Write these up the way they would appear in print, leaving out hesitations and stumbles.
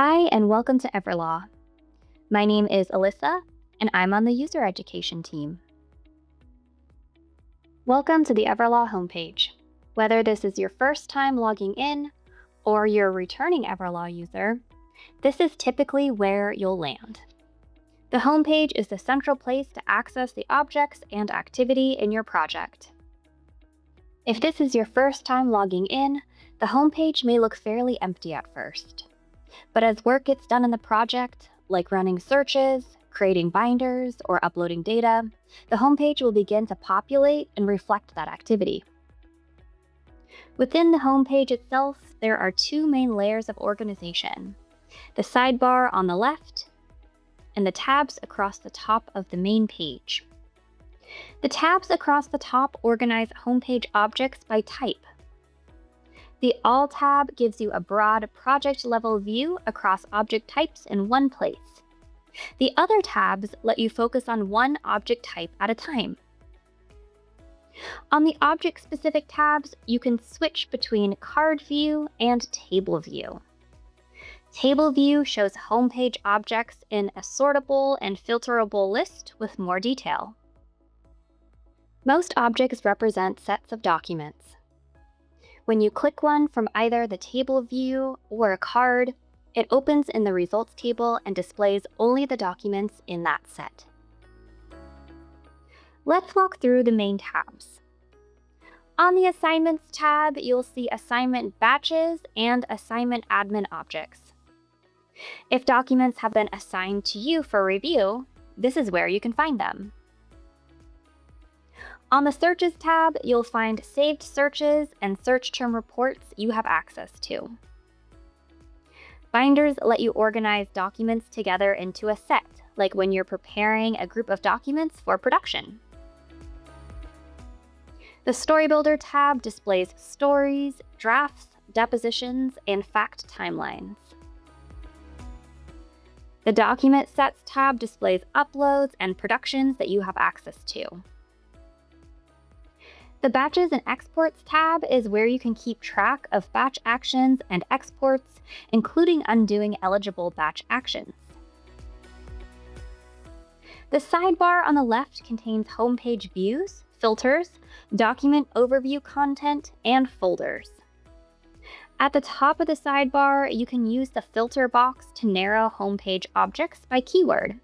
Hi, and welcome to Everlaw. My name is Alyssa, and I'm on the user education team. Welcome to the Everlaw homepage. Whether this is your first time logging in or you're a returning Everlaw user, this is typically where you'll land. The homepage is the central place to access the objects and activity in your project. If this is your first time logging in, the homepage may look fairly empty at first. But as work gets done in the project, like running searches, creating binders, or uploading data, the homepage will begin to populate and reflect that activity. Within the homepage itself, there are two main layers of organization: the sidebar on the left and the tabs across the top of the main page. The tabs across the top organize homepage objects by type. The All tab gives you a broad project-level view across object types in one place. The other tabs let you focus on one object type at a time. On the object-specific tabs, you can switch between Card View and Table View. Table View shows homepage objects in a sortable and filterable list with more detail. Most objects represent sets of documents. When you click one from either the table view or a card, it opens in the results table and displays only the documents in that set. Let's walk through the main tabs. On the Assignments tab, you'll see Assignment Batches and Assignment Admin objects. If documents have been assigned to you for review, this is where you can find them. On the Searches tab, you'll find saved searches and search term reports you have access to. Binders let you organize documents together into a set, like when you're preparing a group of documents for production. The Story Builder tab displays stories, drafts, depositions, and fact timelines. The Document Sets tab displays uploads and productions that you have access to. The Batches and Exports tab is where you can keep track of batch actions and exports, including undoing eligible batch actions. The sidebar on the left contains homepage views, filters, document overview content, and folders. At the top of the sidebar, you can use the filter box to narrow homepage objects by keyword.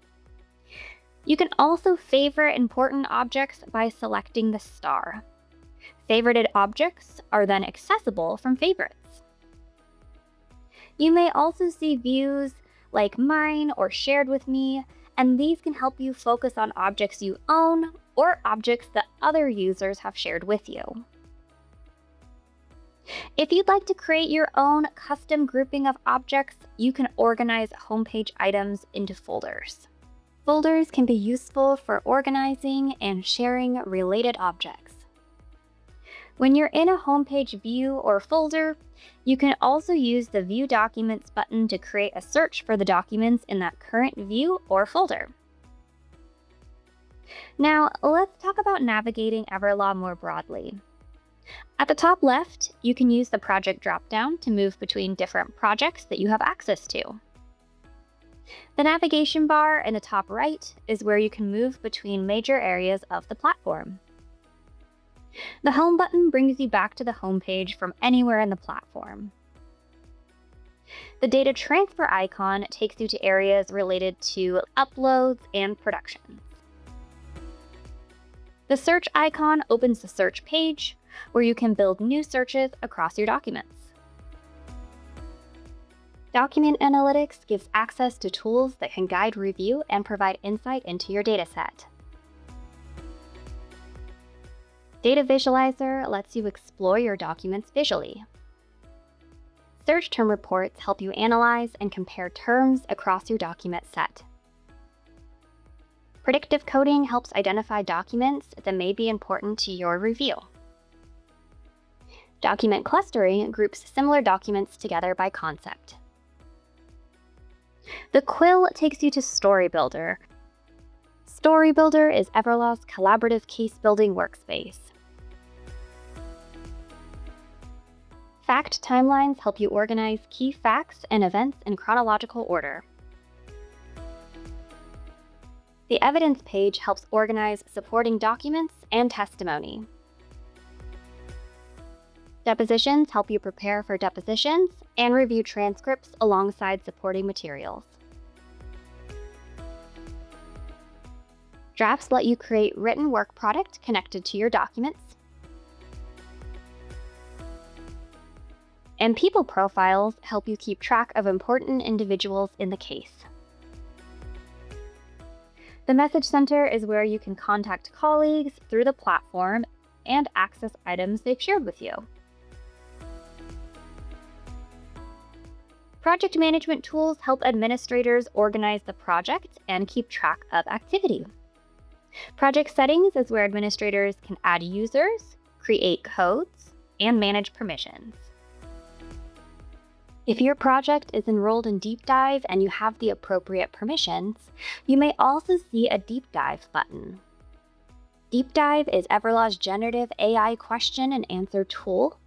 You can also favorite important objects by selecting the star. Favorited objects are then accessible from favorites. You may also see views like mine or shared with me, and these can help you focus on objects you own or objects that other users have shared with you. If you'd like to create your own custom grouping of objects, you can organize homepage items into folders. Folders can be useful for organizing and sharing related objects. When you're in a homepage view or folder, you can also use the View Documents button to create a search for the documents in that current view or folder. Now, let's talk about navigating Everlaw more broadly. At the top left, you can use the project dropdown to move between different projects that you have access to. The navigation bar in the top right is where you can move between major areas of the platform. The Home button brings you back to the home page from anywhere in the platform. The data transfer icon takes you to areas related to uploads and productions. The search icon opens the search page, where you can build new searches across your documents. Document Analytics gives access to tools that can guide review and provide insight into your dataset. Data Visualizer lets you explore your documents visually. Search term reports help you analyze and compare terms across your document set. Predictive coding helps identify documents that may be important to your review. Document clustering groups similar documents together by concept. The Quill takes you to Story Builder. Story Builder is Everlaw's collaborative case-building workspace. Fact timelines help you organize key facts and events in chronological order. The evidence page helps organize supporting documents and testimony. Depositions help you prepare for depositions and review transcripts alongside supporting materials. Drafts let you create written work product connected to your documents. And people profiles help you keep track of important individuals in the case. The Message Center is where you can contact colleagues through the platform and access items they've shared with you. Project management tools help administrators organize the project and keep track of activity. Project settings is where administrators can add users, create codes, and manage permissions. If your project is enrolled in Deep Dive and you have the appropriate permissions, you may also see a Deep Dive button. Deep Dive is Everlaw's generative AI question and answer tool,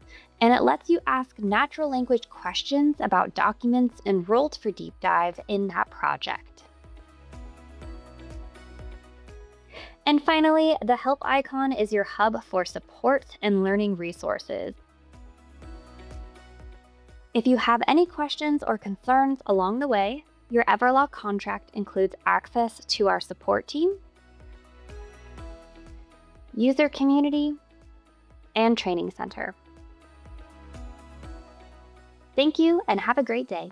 and it lets you ask natural language questions about documents enrolled for Deep Dive in that project. And finally, the Help icon is your hub for support and learning resources. If you have any questions or concerns along the way, your Everlaw contract includes access to our support team, user community, and training center. Thank you and have a great day.